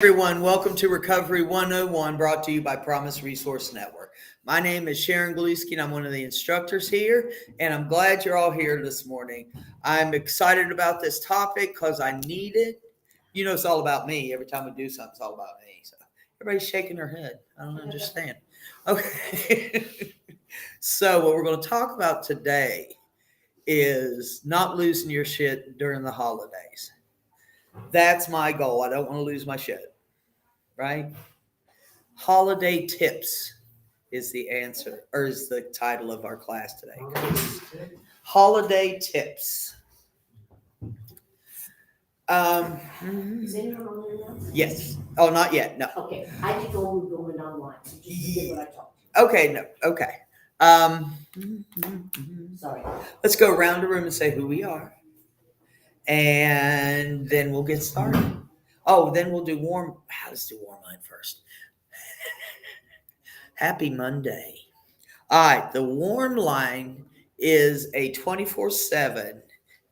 Everyone, welcome to Recovery 101, brought to you by Promise Resource Network. My name is Sharon Gluski, and I'm one of the instructors here, and I'm glad you're all here this morning. I'm excited about this topic because I need it. You know, it's all about me. Every time we do something, it's all about me. So everybody's shaking their head. I don't understand. Okay. So what we're going to talk about today is not losing your shit during the holidays. That's my goal. I don't want to lose my shit. Right? Holiday tips is the answer, or is the title of our class today. Holiday tips. Is anyone on there now? Yes. Oh, not yet. No. Okay, I didn't know we were going online, so just forget what I talked. Okay. No. Okay. Sorry. Let's go around the room and say who we are, and then we'll get started. Oh, then we'll do warm. Let's do warm line first. Happy Monday. All right, the warm line is a 24/7,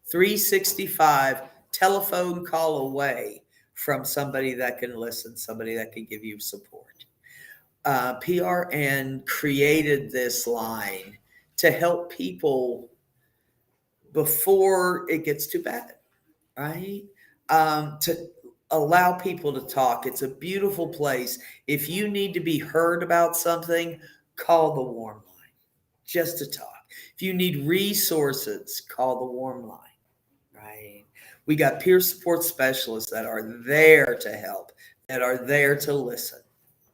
365 telephone call away from somebody that can listen, somebody that can give you support. PRN created this line to help people before it gets too bad, right? To allow people to talk. It's a beautiful place. If you need to be heard about something, call the warm line just to talk. If you need resources, call the warm line, right? We got peer support specialists that are there to help, that are there to listen,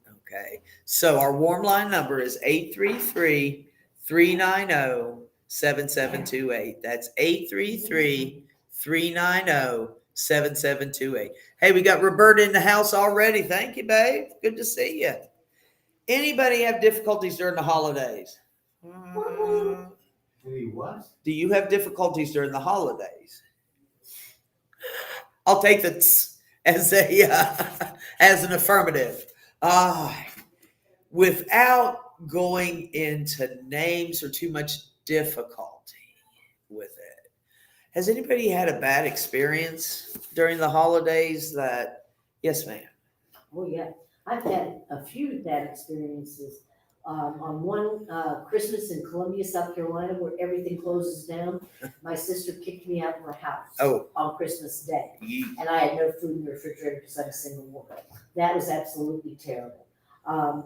okay? So our warm line number is 833-390-7728. That's 833-390-7728. Hey, we got Roberta in the house already. Thank you, babe. Good to see you. Anybody have difficulties during the holidays? Any what? Do you have difficulties during the holidays? I'll take that as an affirmative. Without going into names or too much difficulty with it, has anybody had a bad experience during the holidays that? Yes, ma'am. Oh, yeah. I've had a few bad experiences. On one Christmas in Columbia, South Carolina, where everything closes down, my sister kicked me out of her house on Christmas Day. And I had no food in the refrigerator because I'm a single woman. That was absolutely terrible. I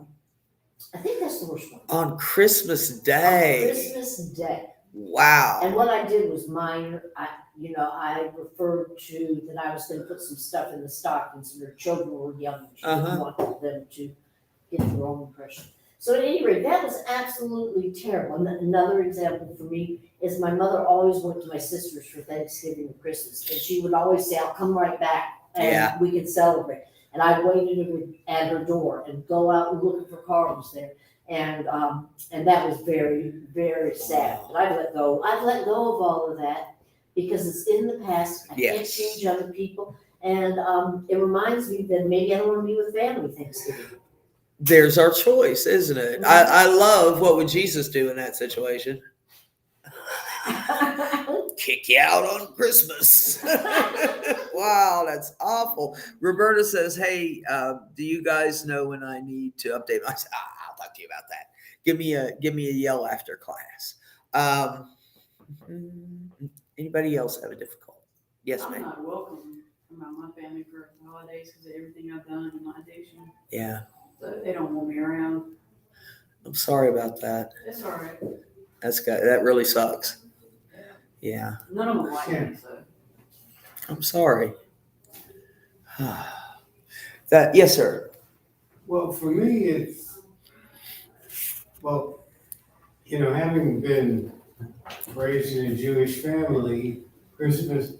think that's the worst one. On Christmas Day. On Christmas Day. Wow. And what I did was minor. I referred to that I was going to put some stuff in the stockings, and her children were young. She didn't want them to get the wrong impression. So at any rate, that was absolutely terrible. And another example for me is my mother always went to my sister's for Thanksgiving and Christmas, and she would always say, "I'll come right back, and we can celebrate." And I waited at her door and go out and looking for Carlos there. And that was very, very sad. But I've let go of all of that because it's in the past. I can't change other people. And it reminds me that maybe I don't want to be with family Thanksgiving. There's our choice, isn't it? I love what would Jesus do in that situation? Kick you out on Christmas. Wow, that's awful. Roberta says, hey, do you guys know when I need to update? I said, I'll talk to you about that. Give me a yell after class. Anybody else have a difficulty? Yes, ma'am. I'm not welcome around my family for holidays because of everything I've done in my addiction. Yeah. So they don't want me around. I'm sorry about that. It's all right. That really sucks. Yeah. None of them like me, so. I'm sorry. Yes, sir. Well, for me, having been raised in a Jewish family, Christmas,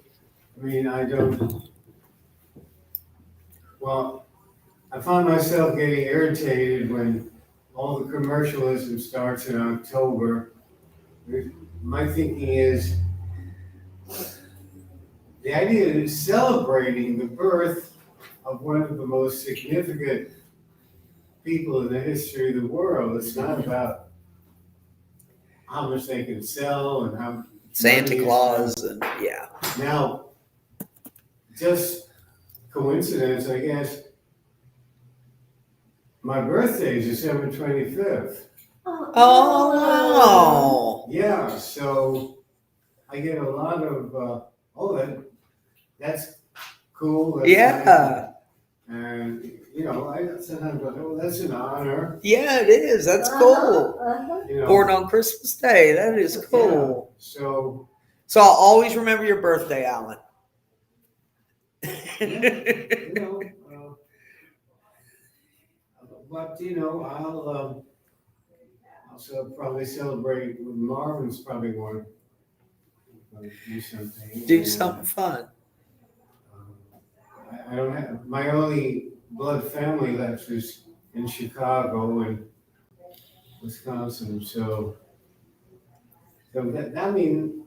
I find myself getting irritated when all the commercialism starts in October. My thinking is, the idea of celebrating the birth of one of the most significant people in the history of the world. It's not about how much they can sell and how Santa Claus and Now, just coincidence, I guess, My birthday is December 25th. Oh, Yeah, so I get a lot of, that's cool. That's yeah. nice. And, I sometimes go, oh, that's an honor. Yeah, it is. That's cool. Born on Christmas Day. That is cool. Yeah, so So I'll always remember your birthday, Alan. But I'll also probably celebrate. Marvin's probably going to do something. Do something fun. I don't have my only blood family left is in Chicago and Wisconsin. So I mean,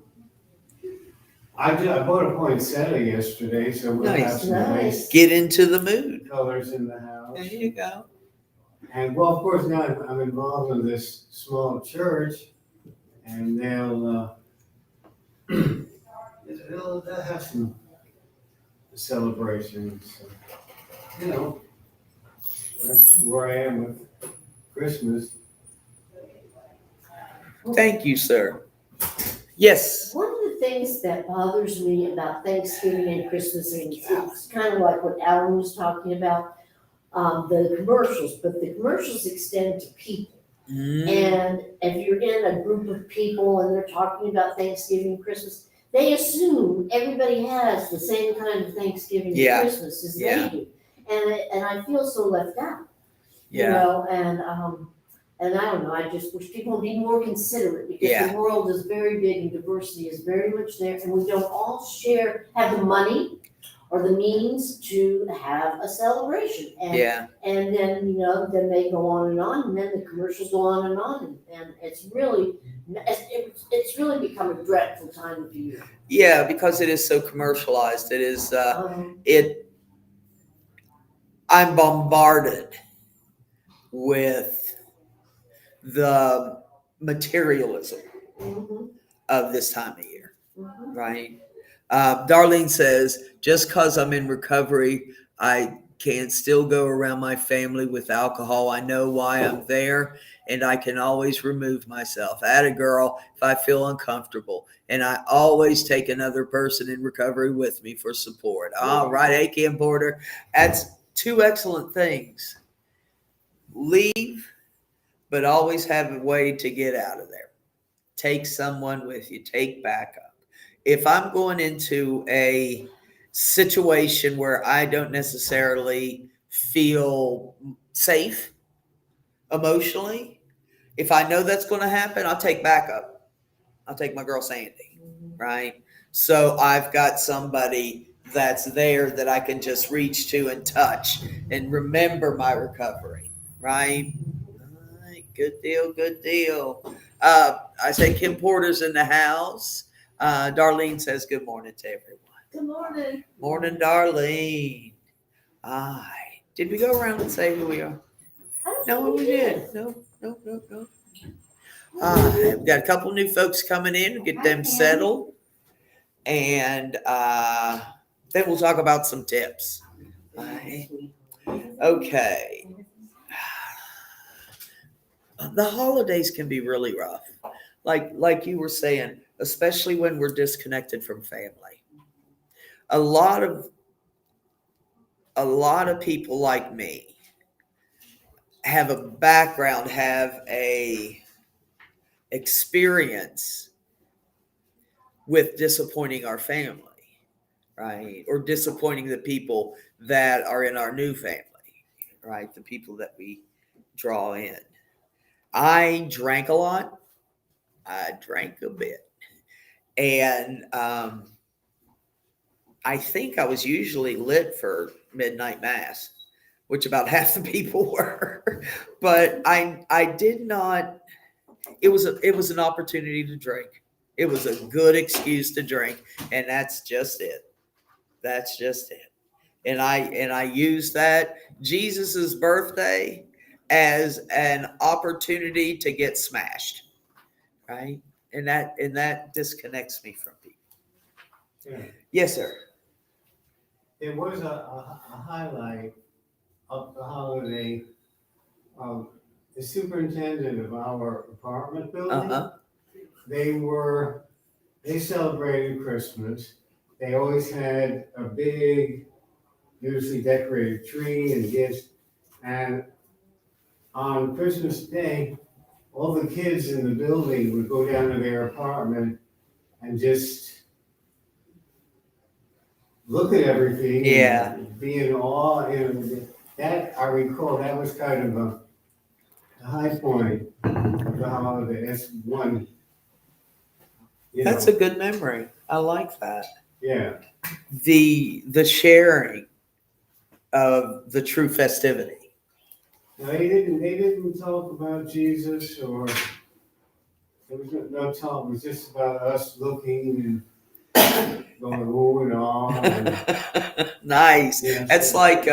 I bought a poinsettia yesterday, so we'll have Nice. some nice Get into the mood. colors in the house. There you go. And well, of course, now I'm involved in this small church, and they'll have some celebrations. So, that's where I am with Christmas. Thank you, sir. Yes. One of the things that bothers me about Thanksgiving and Christmas, and it's kind of like what Alan was talking about, the commercials, but the commercials extend to people. And if you're in a group of people and they're talking about Thanksgiving, Christmas, they assume everybody has the same kind of Thanksgiving and Christmas as they do. And I feel so left out. You know, and I don't know, I just wish people would be more considerate because the world is very big and diversity is very much there, and we don't all have the money or the means to have a celebration. And then, then they go on, and then the commercials go on, and it's really become a dreadful time of year. Yeah, because it is so commercialized. It is, I'm bombarded with the materialism of this time of year, right? Darlene says, just because I'm in recovery, I can still go around my family with alcohol. I know why I'm there, and I can always remove myself. Atta girl, if I feel uncomfortable. And I always take another person in recovery with me for support. All right, hey, Kim Porter. That's two excellent things. Leave, but always have a way to get out of there. Take someone with you. Take backup. If I'm going into a situation where I don't necessarily feel safe emotionally, if I know that's going to happen, I'll take backup. I'll take my girl Sandy, right? So I've got somebody that's there that I can just reach to and touch and remember my recovery, right? Good deal, good deal. I say Kim Porter's in the house. Darlene says good morning to everyone. Good morning. Morning, Darlene. Aye. Did we go around and say who we are? No, we did. No. We've got a couple new folks coming in. Get them settled. And then we'll talk about some tips. Okay. The holidays can be really rough. Like you were saying, especially when we're disconnected from family. A lot of people like me have a background, have a experience with disappointing our family, right? Or disappointing the people that are in our new family, right? The people that we draw in. I drank a lot. I drank a bit. And I think I was usually lit for midnight mass, which about half the people were. But I did not. It was an opportunity to drink. It was a good excuse to drink, and that's just it. That's just it. And I used that Jesus's birthday as an opportunity to get smashed, right? And that disconnects me from people. Yeah. Yes, sir. There was a highlight of the holiday the superintendent of our apartment building. Uh-huh. They celebrated Christmas. They always had a big, beautifully decorated tree and gifts. And on Christmas Day, all the kids in the building would go down to their apartment and just look at everything. Yeah. And be in awe. And that, I recall, that was kind of a high point of the holiday. That's one. That's a good memory. I like that. Yeah. The sharing of the true festivity. No, they didn't talk about Jesus, or there was no talk. It was just about us looking and going ooh and ah. And, Nice. yeah, That's so- like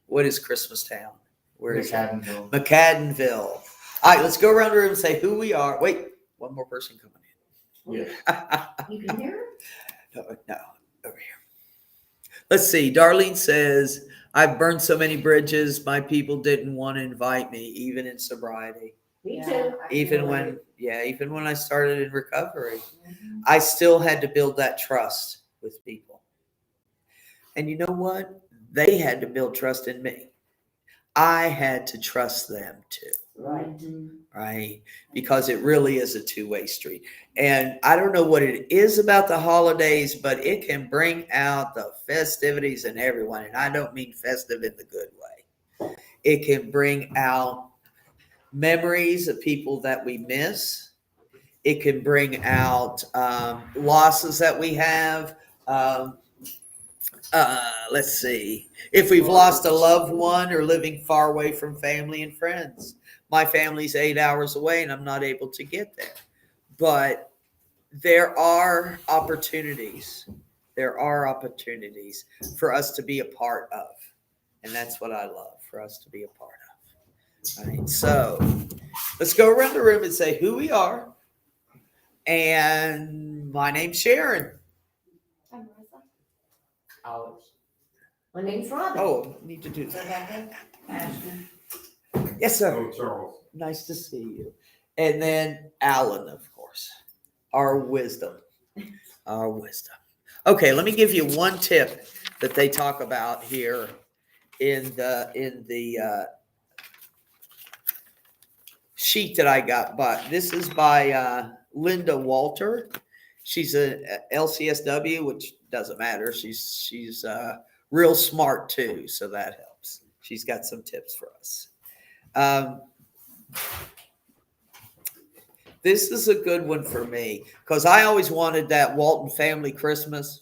what is Christmastown? Where is it? McAdenville. McAdenville. All right, let's go around the room and say who we are. Wait, one more person coming Yeah. in. You can hear No, over here. Let's see. Darlene says, I've burned so many bridges, my people didn't want to invite me, even in sobriety. Me Yeah, too. I can Even relate. even when I started in recovery, Mhm. I still had to build that trust with people. And you know what? They had to build trust in me. I had to trust them too. Right. Right? Because it really is a two-way street. And I don't know what it is about the holidays, but it can bring out the festivities in everyone. And I don't mean festive in the good way. It can bring out memories of people that we miss. It can bring out losses that we have. Let's see. If we've lost a loved one or living far away from family and friends. My family's 8 hours away and I'm not able to get there. But there are opportunities. There are opportunities for us to be a part of. And that's what I love, for us to be a part of. All right. So let's go around the room and say who we are. And my name's Sharon. I'm Marissa. Alex. My name's Robin. Oh, need to do So that. that Ashton. Yes, sir. Oh, Charles. Nice to see you. And then Alan, of course. Our wisdom. Our wisdom. Okay, let me give you one tip that they talk about here in the sheet that I got. But this is by Linda Walter. She's a LCSW, which doesn't matter. She's real smart too, so that helps. She's got some tips for us. This is a good one for me because I always wanted that Walton family Christmas.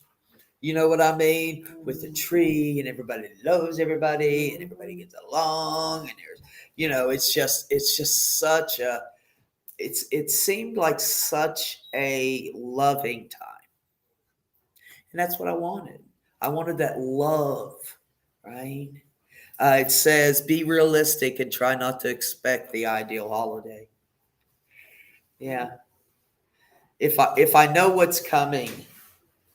You know what I mean? With the tree and everybody knows everybody and everybody gets along and there's, it's just such a, it seemed like such a loving time. And that's what I wanted. I wanted that love, right? It says, be realistic and try not to expect the ideal holiday. Yeah. If I know what's coming,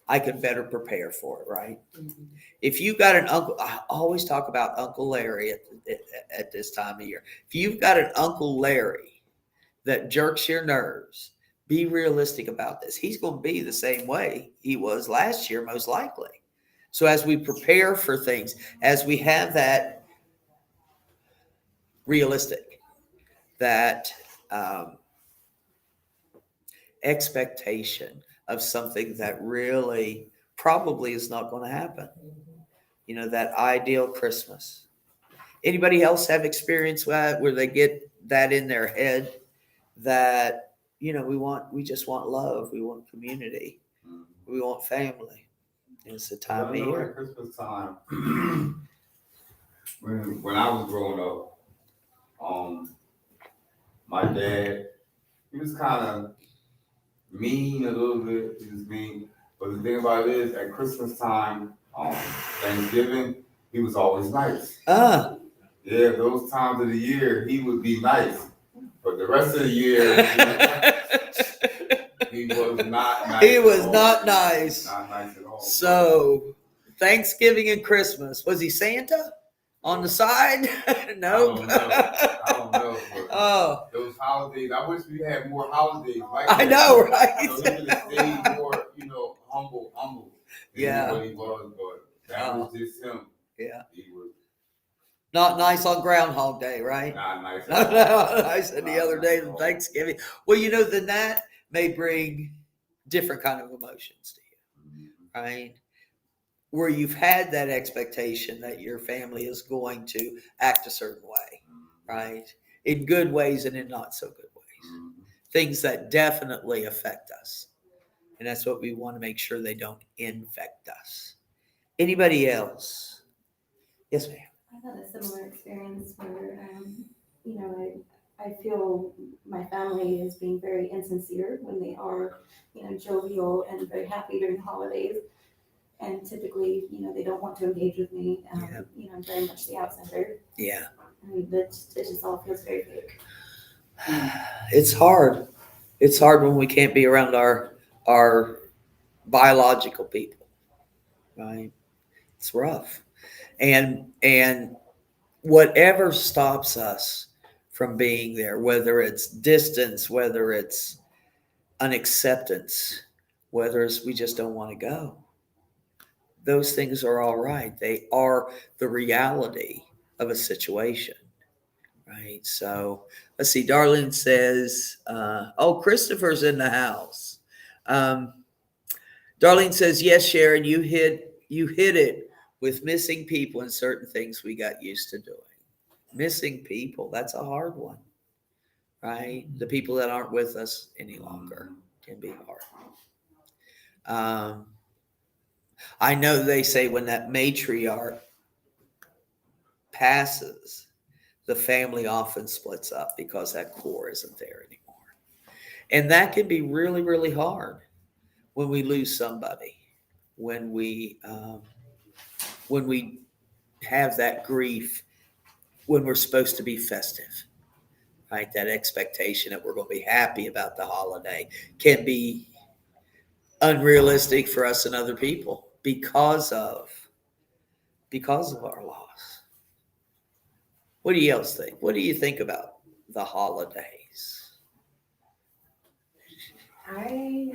I can better prepare for it, right? If you've got an uncle, I always talk about Uncle Larry at this time of year. If you've got an Uncle Larry that jerks your nerves, be realistic about this. He's going to be the same way he was last year, most likely. So as we prepare for things, as we have that realistic, that expectation of something that really probably is not going to happen. That ideal Christmas. Anybody else have experience with that where they get that in their head that, we just want love. We want community. We want family. And it's the time of year. At Christmas time, when I was growing up, my dad, he was kind of mean a little bit. He was mean. But the thing about it is, at Christmas time, Thanksgiving, he was always nice. Yeah, those times of the year, he would be nice. But the rest of the year, he was not nice. He was not nice. Not nice at all. So Thanksgiving and Christmas, was he Santa On the side? No. I don't know. But Oh, those holidays, I wish we had more holidays like I that. know, So he could have right? stayed more, humble than Yeah. what he was. But that was just him. Yeah. He was Not nice on Groundhog Day, right? not nice. No, no, I said the Not other nice day at than all. Thanksgiving. Well, then that may bring different kind of emotions to you, right? Where you've had that expectation that your family is going to act a certain way, right? In good ways and in not so good ways. Things that definitely affect us. And that's what we want to make sure they don't infect us. Anybody else? Yes, ma'am. I've had a similar experience where, I feel my family is being very insincere when they are, jovial and very happy during the holidays. And typically, they don't want to engage with me. Yeah. I'm very much the outsider. Yeah. And it just all feels very fake. It's hard. It's hard when we can't be around our biological people, right? It's rough. And whatever stops us from being there, whether it's distance, whether it's unacceptance, whether it's we just don't want to go, those things are all right. They are the reality of a situation, right? So let's see. Darlene says, "Oh, Christopher's in the house." Darlene says, "Yes, Sharon, you hit it with missing people and certain things we got used to doing. Missing people, that's a hard one, right? The people that aren't with us any longer can be hard." I know they say when that matriarch passes, the family often splits up because that core isn't there anymore. And that can be really, really hard when we lose somebody, when we have that grief, when we're supposed to be festive, right? That expectation that we're going to be happy about the holiday can be unrealistic for us and other people because of our loss. What do you else think? What do you think about the holidays? I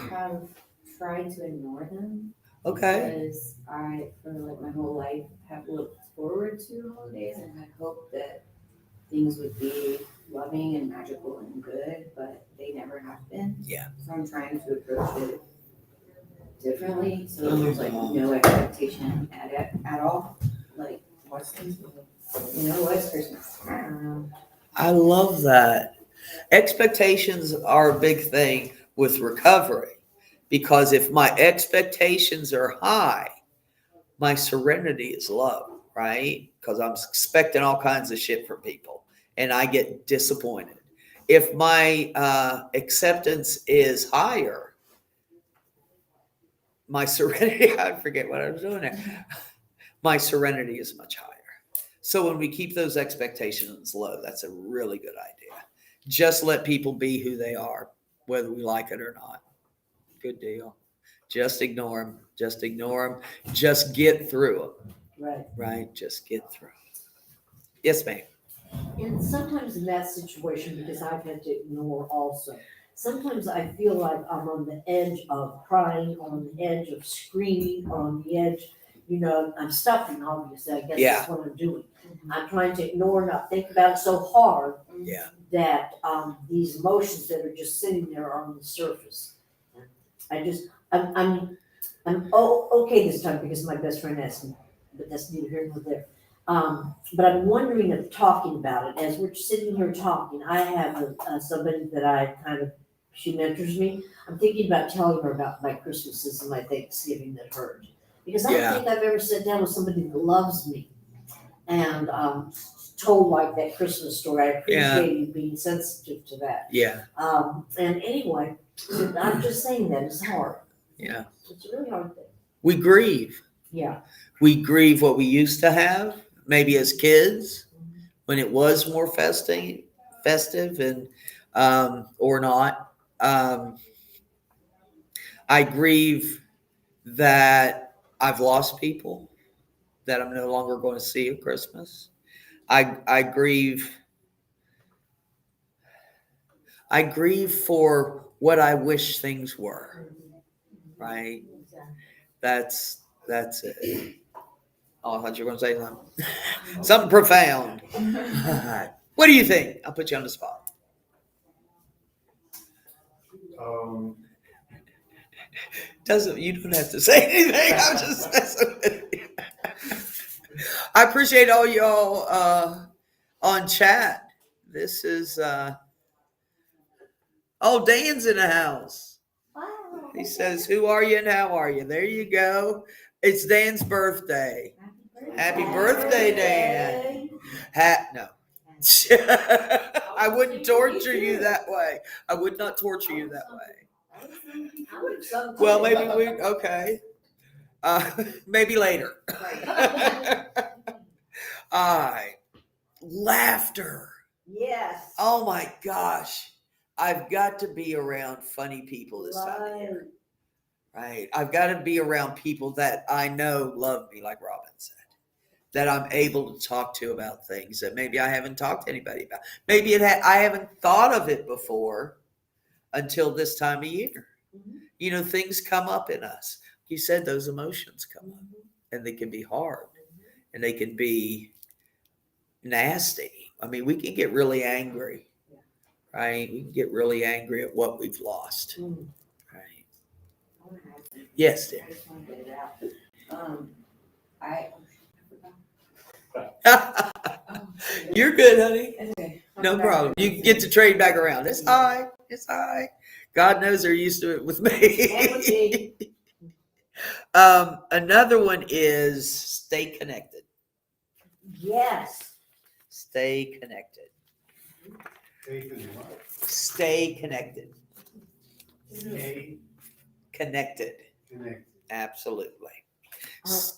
have tried to ignore them Okay. because I, for like my whole life, have looked forward to holidays and had hoped that things would be loving and magical and good, but they never have been. Yeah. So I'm trying to approach it differently, so there's like no expectation at all. Like, what's Thanksgiving? What's Christmas? I don't know. I love that. Expectations are a big thing with recovery because if my expectations are high, my serenity is low, right? Because I'm expecting all kinds of shit from people and I get disappointed. If my acceptance is higher, my serenity, I forget what I was doing there. My serenity is much higher. So when we keep those expectations low, that's a really good idea. Just let people be who they are, whether we like it or not. Good deal. Just ignore them. Just ignore them. Just get through them. Right. Right? Just get through them. Yes, ma'am. And sometimes in that situation, because I've had to ignore also, sometimes I feel like I'm on the edge of crying, on the edge of screaming, on the edge, I'm stuffing, obviously, I guess Yeah. that's what I'm doing. I'm trying to ignore, not think about it so hard Yeah. that these emotions that are just sitting there on the surface. I'm okay this time because my best friend asked me, but that's neither here nor there. But I'm wondering if talking about it, as we're sitting here talking, I have somebody that she mentors me. I'm thinking about telling her about my Christmases and my Thanksgiving that hurt. Because I don't think I've ever sat down with somebody that loves me and told like that Christmas story. I appreciate you being sensitive to that. Yeah. And anyway, I'm just saying that it's hard. Yeah. It's a really hard thing. We grieve. Yeah. We grieve what we used to have, maybe as kids, when it was more festive and or not. I grieve that I've lost people that I'm no longer going to see at Christmas. I grieve. I grieve for what I wish things were. Right. That's it. Oh, I thought you were going to say something. Something profound. What do you think? I'll put you on the spot. You don't have to say anything. I'm just messing with you. I appreciate all y'all on chat. This is Dan's in the house. Wow. He says, "Who are you and how are you?" There you go. It's Dan's birthday. Happy birthday, Dan. No. I wouldn't torture you that way. I would not torture you that way. Well, maybe okay. Maybe later. All right. Laughter. Yes. Oh my gosh. I've got to be around funny people this time of year. Right. I've got to be around people that I know love me, like Robin said, that I'm able to talk to about things that maybe I haven't talked to anybody about. Maybe I haven't thought of it before until this time of year. Mhm. You know, things come up in us. You said those emotions come up, and they can be hard, and they can be nasty. I mean, we can get really angry, right? We can get really angry at what we've lost, right? Yes, dear. I just want to get it out. You're good, honey. Okay. No problem. You can get to trade back around. It's all right. It's all right. God knows they're used to it with And with me. me. Another one is stay connected. Yes. Stay connected. Faith in what? Stay connected. Stay Connected. connected. Absolutely.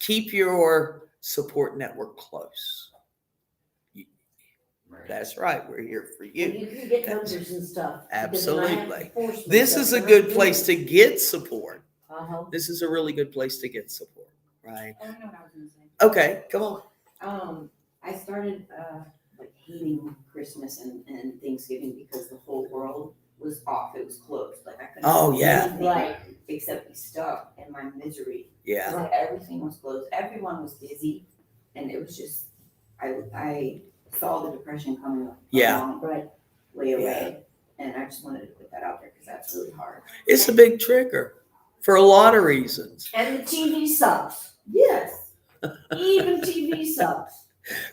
Keep your support network close. That's right. We're here for And you. you can get numbers and stuff. because then I have to Absolutely. force This myself is a to good do place it. to get support. Uh-huh. This is a really good place to get support, right? Oh, I know what I was gonna say. Okay, come on. I started like hating Christmas and Thanksgiving because the whole world was off. It was closed. Like I couldn't Oh, do yeah. anything Right. except be stuck in my misery. Yeah. Like everything was closed. Everyone was busy, and it was just I saw the depression coming a Yeah. long Right. way away, and I just wanted to put that out there because that's really hard. It's a big trigger for a lot of reasons. And the TV sucks. Yes. Even TV sucks.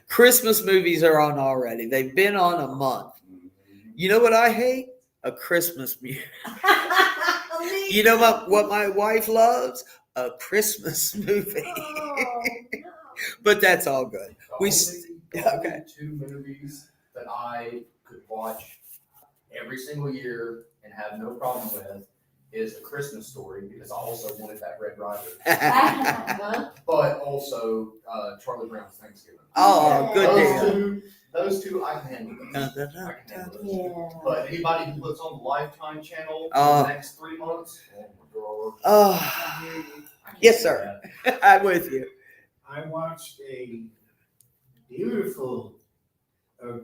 Christmas movies are on already. They've been on a month. You know what I hate? A Christmas movie. You know what my wife loves? A Christmas movie. Oh, no. But that's all good. We The okay. only two movies that I could watch every single year and have no problem with is A Christmas Story, because I also wanted that Red Ryder, Huh? but also Charlie Brown's Thanksgiving. Oh, good Those deal. two, those two I can handle. Dun, dun, dun, I can handle those. Yeah. But anybody who puts on the Lifetime channel for Oh. the next 3 months, oh my God. Oh, I can't yes, do sir. that. I'm with you. I watched a beautiful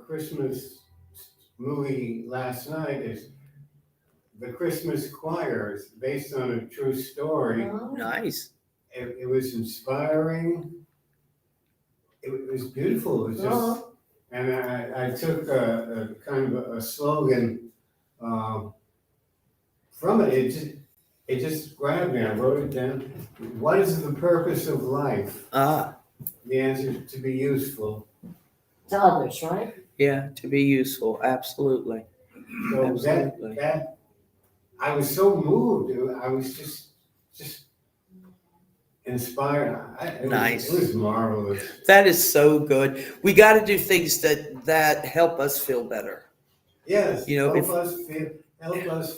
Christmas movie last night. It's The Christmas Choir. It's based on a true story. Oh. Nice. It was inspiring. It was beautiful. It was just, Uh-huh. and I took a kind of a slogan from it. It just grabbed me. I wrote it down. What is the purpose of life? The answer is to be useful. To others, right? Yeah, to be useful. Absolutely. So Absolutely. that I was so moved. I was just inspired. Nice. It was marvelous. That is so good. We got to do things that help us feel better. Yes. You know, help us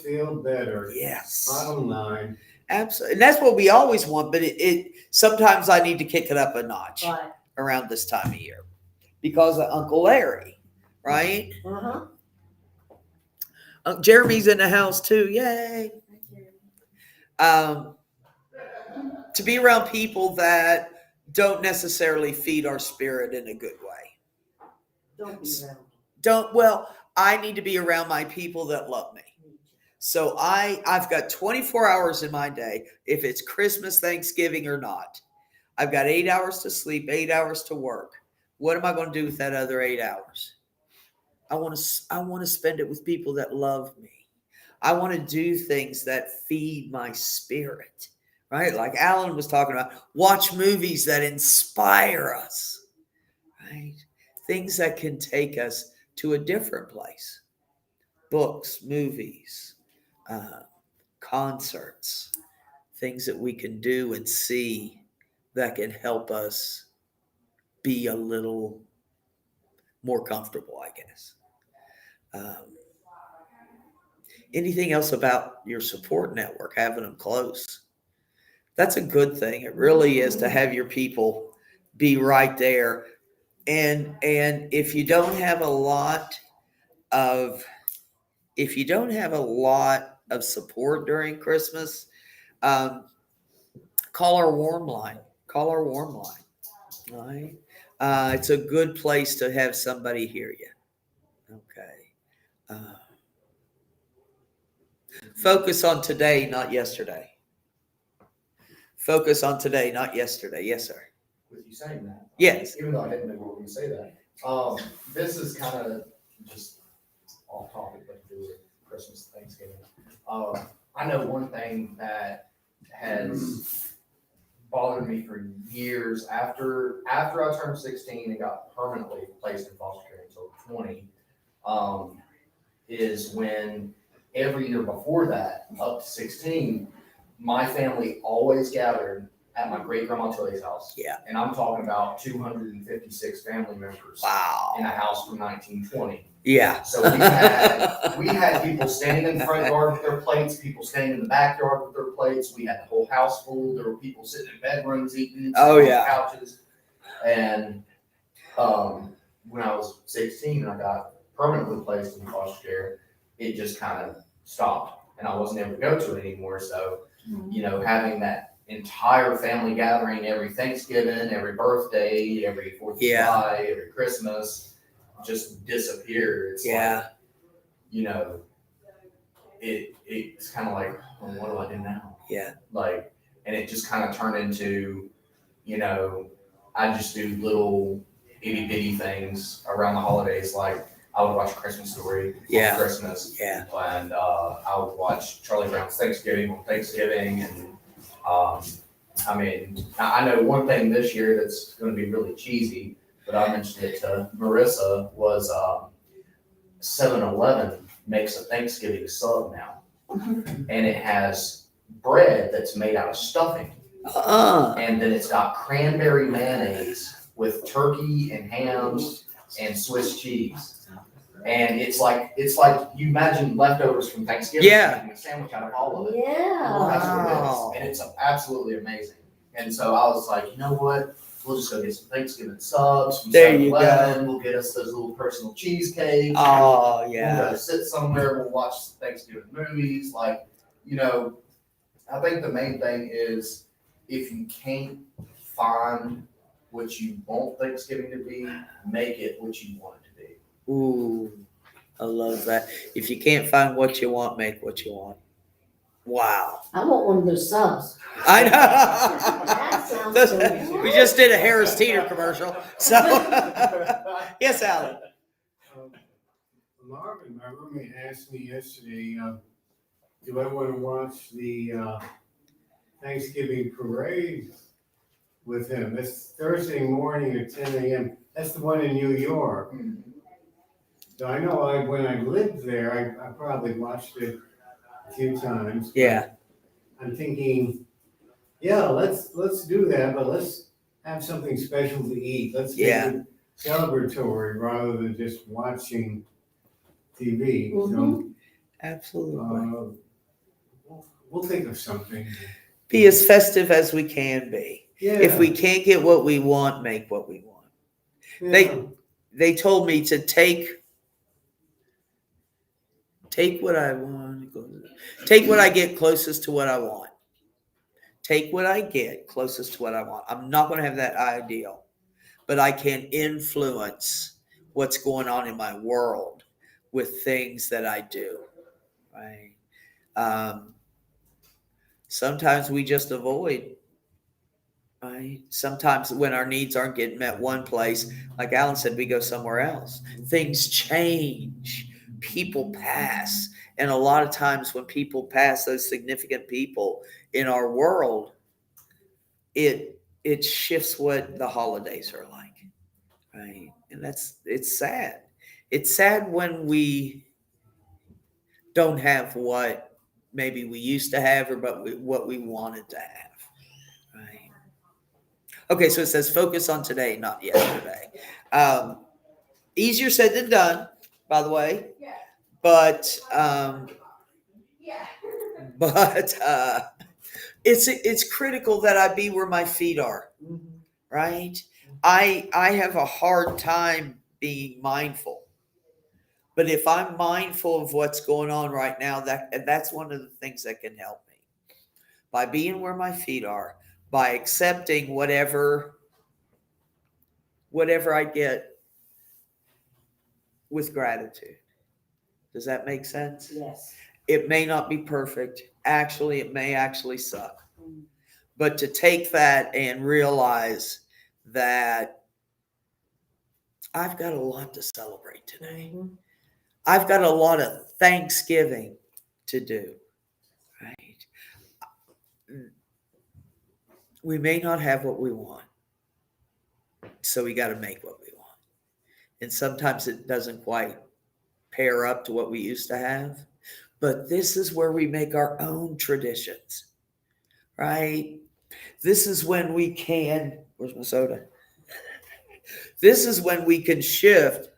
feel better. Yes. Bottom line. Absolutely. And that's what we always want, but it sometimes I need to kick it up a notch Right. around this time of year because of Uncle Larry, right? Uh-huh. Jeremy's in the house too. Yay. To be around people that don't necessarily feed our spirit in a good way. Don't be around. Well, I need to be around my people that love me. So I've got 24 hours in my day, if it's Christmas, Thanksgiving, or not. I've got 8 hours to sleep, 8 hours to work. What am I going to do with that other 8 hours? I want to spend it with people that love me. I want to do things that feed my spirit, right? Like Alan was talking about, watch movies that inspire us, right? Things that can take us to a different place. Books, movies, concerts, things that we can do and see that can help us be a little more comfortable, I guess. Anything else about your support network, having them close? That's a good thing. It really is, to have your people be right there. And if you don't have a lot of support during Christmas, call our warm line. Call our warm line. Right? It's a good place to have somebody hear you. Okay. Focus on today, not yesterday. Focus on today, not yesterday. Yes, sir. With you saying that. Yes. Even though I didn't know we were going to say that. This is kind of just off topic, but to do with Christmas, Thanksgiving. I know one thing that has bothered me for years after I turned 16 and got permanently placed in foster care until 20, is when every year before that, up to 16, my family always gathered at my great grandma Tilly's house. Yeah. And I'm talking about 256 family members. Wow. In a house from 1920. Yeah. So we had people standing in the front yard with their plates, people standing in the backyard with their plates. We had the whole house full. There were people sitting in bedrooms eating, Oh, sitting yeah. on couches. And when I was 16 and I got permanently placed in foster care, it just kind of stopped, and I wasn't able to go to it anymore. So, having that entire family gathering every Thanksgiving, every birthday, every 4th of July, every Christmas just disappeared. It's it's kind of like, well, what do I do now? Yeah. And it just kind of turned into, I just do little itty bitty things around the holidays. Like I would watch A Christmas Story on Christmas. Yeah. And I would watch Charlie Brown's Thanksgiving on Thanksgiving. And I know one thing this year that's going to be really cheesy, but I mentioned it to Marissa, was 7-Eleven makes a Thanksgiving sub now. And it has bread that's made out of stuffing. And then it's got cranberry mayonnaise with turkey and hams and Swiss cheese. And it's like you imagine leftovers from Thanksgiving, making a sandwich out of all of it. Yeah. That's what it is. And it's absolutely amazing. And so I was like, you know what? We'll just go get some Thanksgiving subs from 7-Eleven. We'll get us those little personal cheesecakes. Oh, yeah. We'll go sit somewhere. We'll watch Thanksgiving movies. I think the main thing is, if you can't find what you want Thanksgiving to be, make it what you want it to be. Ooh, I love that. If you can't find what you want, make what you want. Wow. I want one of those subs. I know. That sounds good. We just did a Harris Teeter commercial. So, yes, Alan. Marvin, my roommate asked me yesterday, do I want to watch the Thanksgiving parade with him? It's Thursday morning at 10 a.m. That's the one in New York. So I know when I lived there, I probably watched it a few times. Yeah. I'm thinking, let's do that, but let's have something special to eat. Let's make it celebratory rather than just watching TV. So, absolutely. We'll think of something. Be as festive as we can be. Yeah. If we can't get what we want, make what we want. Yeah. They told me to take what I want. Take what I get closest to what I want. take what I get closest to what I want. I'm not going to have that ideal, but I can influence what's going on in my world with things that I do, right? Sometimes we just avoid, right? Sometimes when our needs aren't getting met one place, like Alan said, we go somewhere else. Things change, people pass. And a lot of times when people pass, those significant people in our world, it shifts what the holidays are like, right? And it's sad. It's sad when we don't have what maybe we used to have or what we wanted to have, right? Okay, so it says focus on today, not yesterday. Easier said than done, by the way. Yeah. But Yeah. it's critical that I be where my feet are, right? I have a hard time being mindful. But if I'm mindful of what's going on right now, that's one of the things that can help me. By being where my feet are, by accepting whatever I get with gratitude. Does that make sense? Yes. It may not be perfect. Actually, it may actually suck. But to take that and realize that I've got a lot to celebrate today. I've got a lot of Thanksgiving to do, right? We may not have what we want, so we got to make what we want. And sometimes it doesn't quite pair up to what we used to have, but this is where we make our own traditions, right? This is when we can, where's my soda? This is when we can shift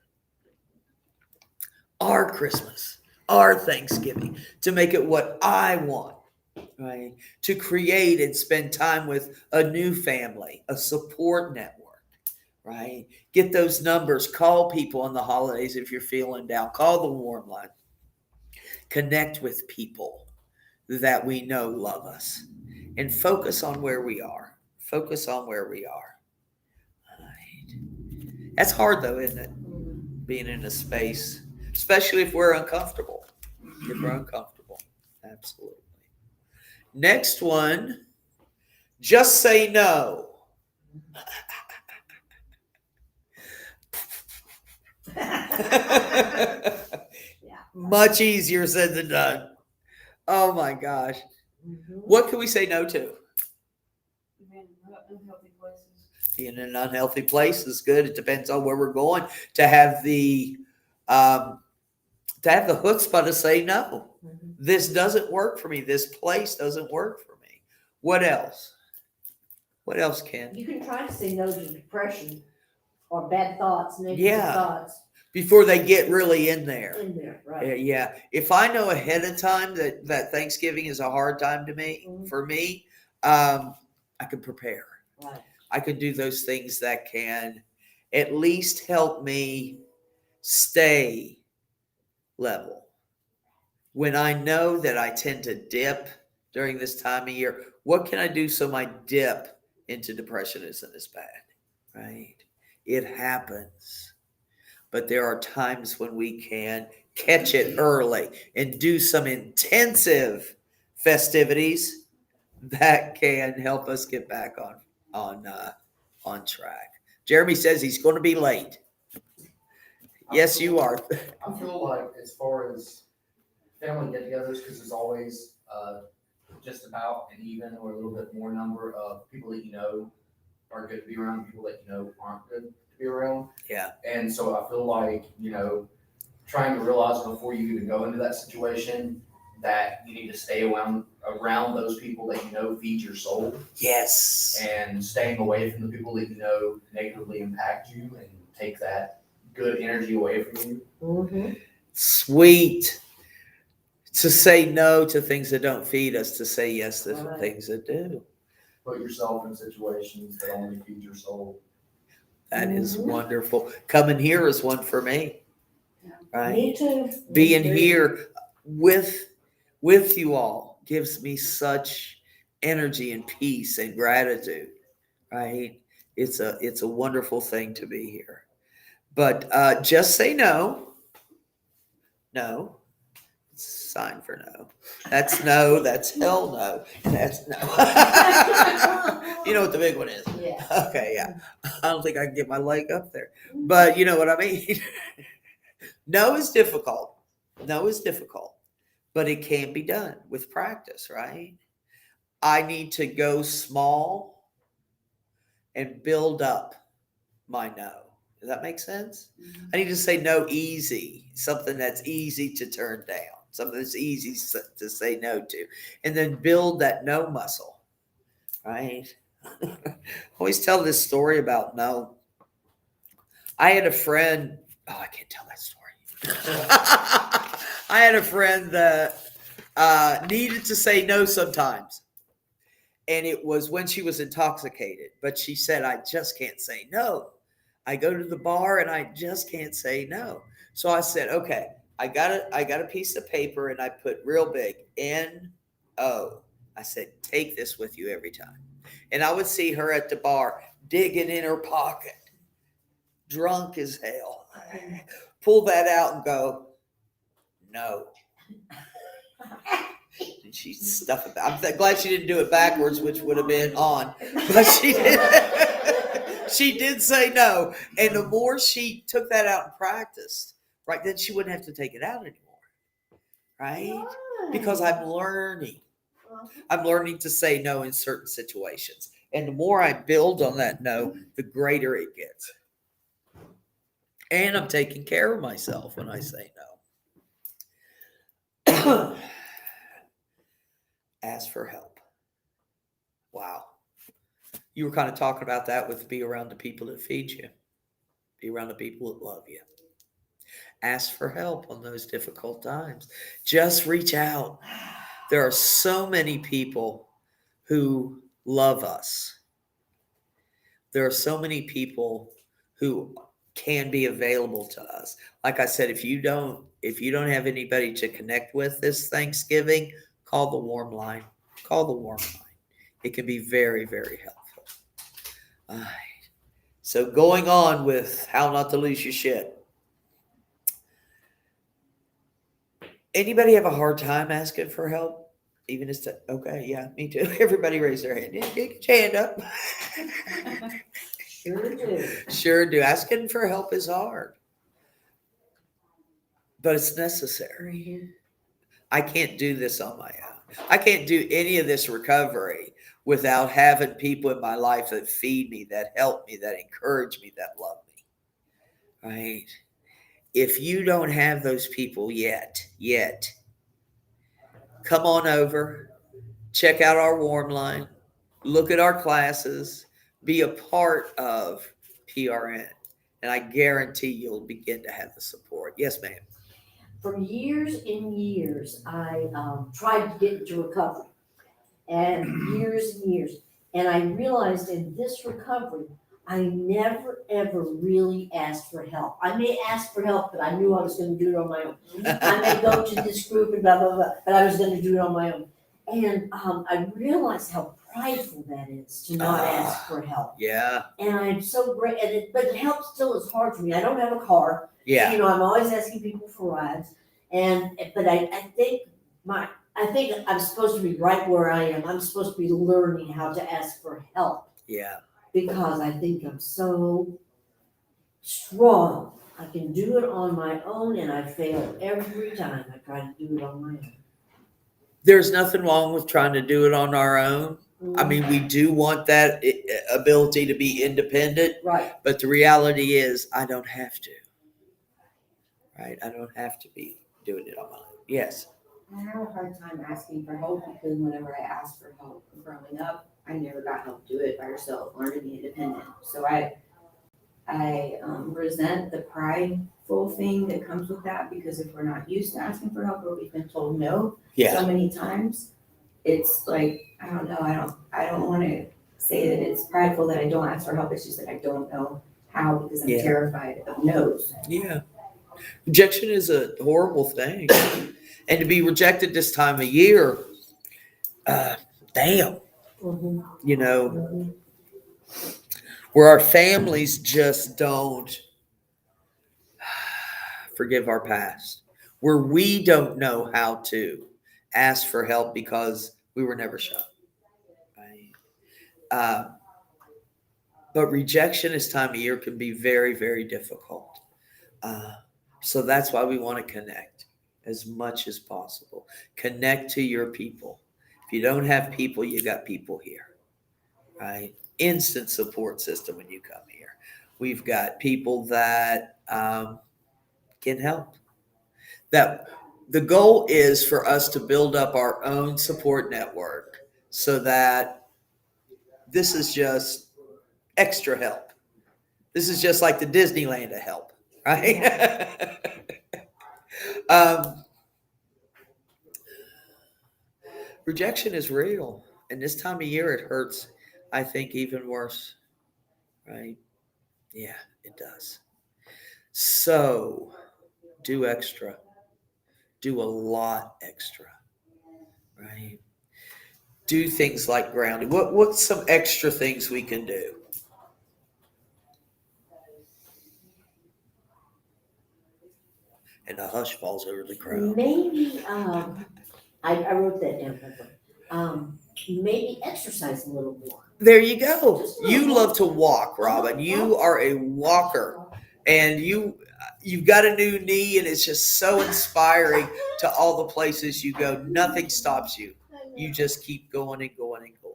our Christmas, our Thanksgiving, to make it what I want, right? To create and spend time with a new family, a support network, right? Get those numbers, call people on the holidays if you're feeling down, call the warm line, connect with people that we know love us, and focus on where we are. Focus on where we are. Right. That's hard though, isn't it? Being in a space, especially if we're uncomfortable. If we're uncomfortable. Absolutely. Next one, just say no. Much easier said than done. Oh my gosh. What can we say no to? Man, unhealthy places. Being in an unhealthy place is good. It depends on where we're going. To have the chutzpah to say no. This doesn't work for me. This place doesn't work for me. What else? What else, Ken? You can try to say no to depression or bad thoughts, negative Yeah. thoughts Before they get really in there. in there, right? Yeah. If I know ahead of time that Thanksgiving is a hard time to me, for me, I can prepare. Right. I can do those things that can at least help me stay level. When I know that I tend to dip during this time of year, what can I do so my dip into depression isn't as bad, right? It happens. But there are times when we can catch it early and do some intensive festivities that can help us get back on track. Jeremy says he's going to be late. Yes, you are. I feel like as far as family get-togethers, because there's always just about an even or a little bit more number of people that you know are good to be around, people that you know aren't good to be around. Yeah. And so I feel like, trying to realize before you even go into that situation that you need to stay around those people that you know feed your soul, Yes. and staying away from the people that you know negatively impact you and take that good energy away from you. Sweet. To say no to things that don't feed us, to say yes to Right. things that do. Put yourself in situations that only feed your soul. That is wonderful. Coming here is one for me. Right? Me too. Being here with you all gives me such energy and peace and gratitude, right? It's a wonderful thing to be here. But just say no. No. It's a sign for no. That's no. That's hell no. That's no. You know what the big one is. Yeah. Okay, yeah. I don't think I can get my leg up there. But you know what I mean? No is difficult. No is difficult. But it can be done with practice, right? I need to go small and build up my no. Does that make sense? I need to say no easy, something that's easy to turn down, something that's easy to say no to, and then build that no muscle, right? I always tell this story about no. I had a friend, I can't tell that story. I had a friend that needed to say no sometimes. And it was when she was intoxicated, but she said, I just can't say no. I go to the bar and I just can't say no. So I said, okay, I got a piece of paper and I put real big N-O. I said, take this with you every time. And I would see her at the bar digging in her pocket, drunk as hell. Pull that out and go, no. And she'd stuff it. I'm glad she didn't do it backwards, which would have been on. But she did. She did say no. And the more she took that out and practiced, right, then she wouldn't have to take it out anymore. Right? Because I'm learning. I'm learning to say no in certain situations. And the more I build on that no, the greater it gets. And I'm taking care of myself when I say no. Ask for help. Wow. You were kind of talking about that with be around the people that feed you. Be around the people that love you. Ask for help on those difficult times. Just reach out. There are so many people who love us. There are so many people who can be available to us. Like I said, if you don't have anybody to connect with this Thanksgiving, call the warm line. Call the warm line. It can be very, very helpful. All right. So going on with how not to lose your shit. Anybody have a hard time asking for help? Even if it's okay, yeah, me too. Everybody raise their hand. Get your hand up. Sure do. Sure do. Asking for help is hard. But it's necessary. Mm-hmm. I can't do this on my own. I can't do any of this recovery without having people in my life that feed me, that help me, that encourage me, that love me. Right? If you don't have those people yet, come on over, check out our warm line, look at our classes, be a part of PRN. And I guarantee you'll begin to have the support. Yes, ma'am. For years and years, I tried to get into recovery, and years, and I realized in this recovery, I never ever really asked for help. I may ask for help, but I knew I was going to do it on my own. I may go to this group and blah blah blah, but I was going to do it on my own. And I realized how prideful that is to not ask for help. Yeah. And I'm so great, but help still is hard for me. I don't have a car. Yeah. You know, I'm always asking people for rides, but I think I'm supposed to be right where I am. I'm supposed to be learning how to ask for help. Yeah. Because I think I'm so strong. I can do it on my own, and I fail every time I try to do it on my own. There's nothing wrong with trying to do it on our own. I mean, we do want that ability to be independent. Right. But the reality is I don't have to. Right? I don't have to be doing it on my own. Yes. I have a hard time asking for help because whenever I asked for help growing up, I never got help do it by yourself, learn to be independent. So I resent the prideful thing that comes with that because if we're not used to asking for help or we've been told no so many times, it's like, I don't know, I don't want to say that it's prideful that I don't ask for help. It's just that I don't know how because I'm terrified of no's. Yeah. Rejection is a horrible thing. And to be rejected this time of year, damn, you know, where our families just don't forgive our past, where we don't know how to ask for help because we were never shown. Right? But rejection this time of year can be very, very difficult. So that's why we want to connect as much as possible. Connect to your people. If you don't have people, you got people here, right? Instant support system when you come here. We've got people that can help. That the goal is for us to build up our own support network so that this is just extra help. This is just like the Disneyland of help, right? Rejection is real, and this time of year it hurts, I think, even worse, right? Yeah, it does. So do extra, do a lot extra, right? Do things like grounding. What's some extra things we can do? And the hush falls over the crowd. Maybe, I wrote that down. Maybe exercise a little more. There you go. You love to walk, Robin. You are a walker, and you've got a new knee, and it's just so inspiring to all the places you go. Nothing stops you. You just keep going and going and going.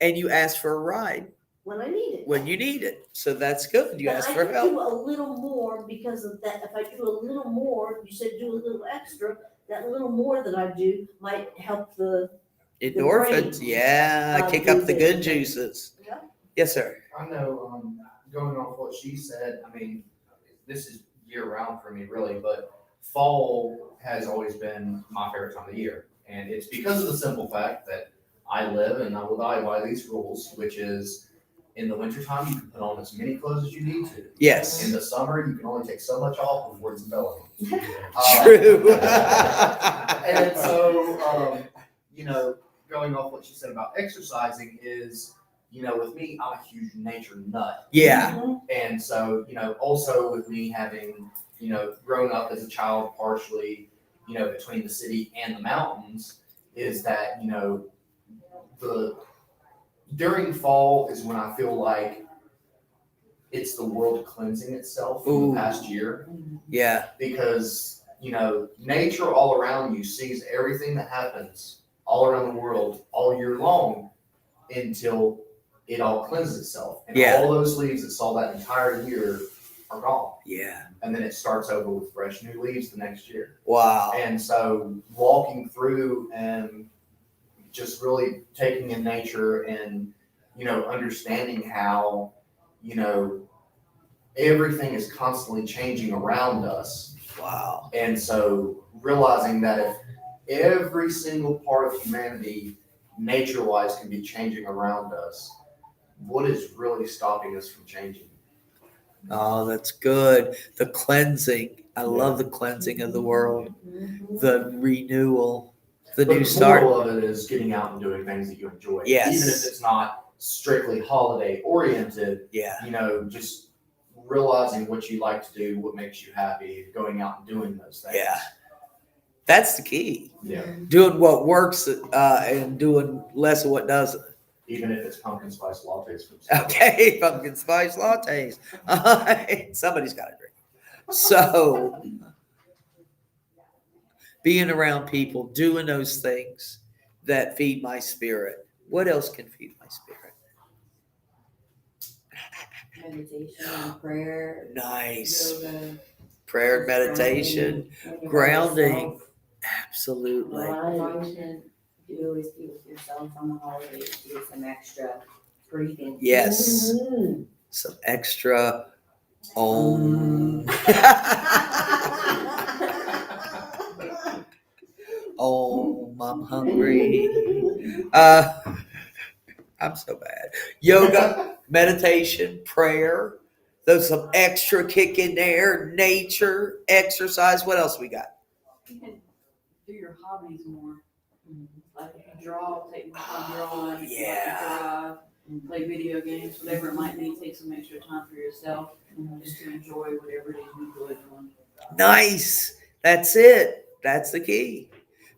And you ask for a ride When I need it. when you need it. So that's good. You But ask I for could help. do a little more because of that. If I do a little more, you said do a little extra, that little more that I do might help the Endorphins, brain. yeah, kick up the good juices. Yeah. Yes, sir. I know, going off what she said, I mean, this is year round for me really, but fall has always been my favorite time of the year. And it's because of the simple fact that I live and I will die by these rules, which is in the wintertime, you can put on as many clothes as you need to. Yes. In the summer, you can only take so much off before it's enveloping. True. And so, you know, going off what she said about exercising is, you know, with me, I'm a huge nature nut. Yeah. And so, you know, also with me having, you know, grown up as a child partially, you know, between the city and the mountains, is that, you know, during fall is when I feel like it's the world cleansing itself from Ooh. the past year. Yeah. Because, you know, nature all around you sees everything that happens all around the world all year long until it all cleanses itself. And Yeah. all those leaves that saw that entire year are gone. Yeah. And then it starts over with fresh new leaves the next year. Wow. And so walking through and just really taking in nature and, you know, understanding how, you know, everything is constantly changing around us. Wow. And so realizing that if every single part of humanity, nature-wise, can be changing around us, what is really stopping us from changing? Oh, that's good. The cleansing. I love the cleansing of the world. The renewal. The But new the start. moral of it is getting out and doing things that you enjoy. Yes. Even if it's not strictly holiday oriented, Yeah. you know, just realizing what you like to do, what makes you happy, going out and doing those things. Yeah. That's the key. Yeah. Doing what works and doing less of what doesn't. Even if it's pumpkin spice lattes from Okay, pumpkin spice lattes. Somebody's got to drink. So, being around people, doing those things that feed my spirit. What else can feed my spirit? Meditation and prayer. Nice. Yoga. Prayer and meditation. Grounding. Absolutely. As long as you do always be with yourself on the holidays, do some extra breathing. Yes. Mm-hmm. Some extra om. I'm hungry. I'm so bad. Yoga, meditation, prayer. There's some extra kick in there. Nature, exercise. What else we got? You can do your hobbies more. Like if you draw, take more time drawing. If you like Yeah. to drive, play video games, whatever it might be, take some extra time for yourself, just to enjoy whatever it is you enjoy doing. Nice. That's it. That's the key.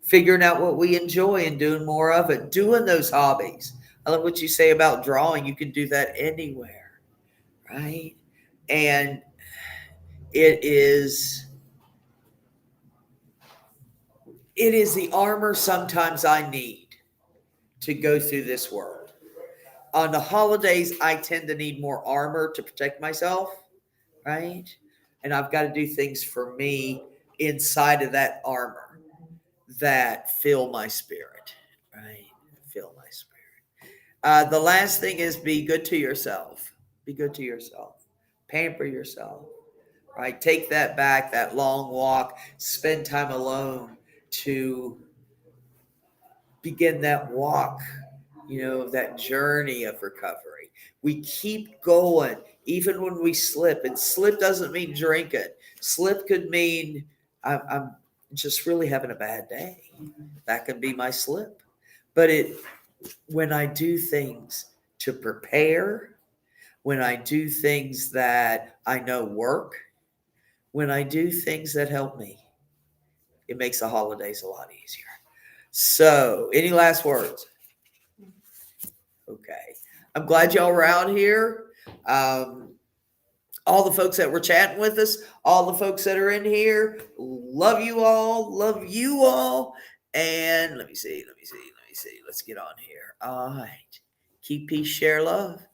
Figuring out what we enjoy and doing more of it. Doing those hobbies. I love what you say about drawing. You can do that anywhere, right? And it is the armor sometimes I need to go through this world. On the holidays, I tend to need more armor to protect myself, right? And I've got to do things for me inside of that armor that fill my spirit, right? Fill my spirit. The last thing is be good to yourself. Be good to yourself. Pamper yourself, right? Take that back, that long walk, spend time alone to begin that walk, that journey of recovery. We keep going even when we slip. And slip doesn't mean drinking. Slip could mean I'm just really having a bad day. That could be my slip. But when I do things to prepare, when I do things that I know work, when I do things that help me, it makes the holidays a lot easier. So, any last words? Okay. I'm glad y'all were out here. All the folks that were chatting with us, all the folks that are in here, love you all. Love you all. And let me see. Let's get on here. All right. Keep peace, share love.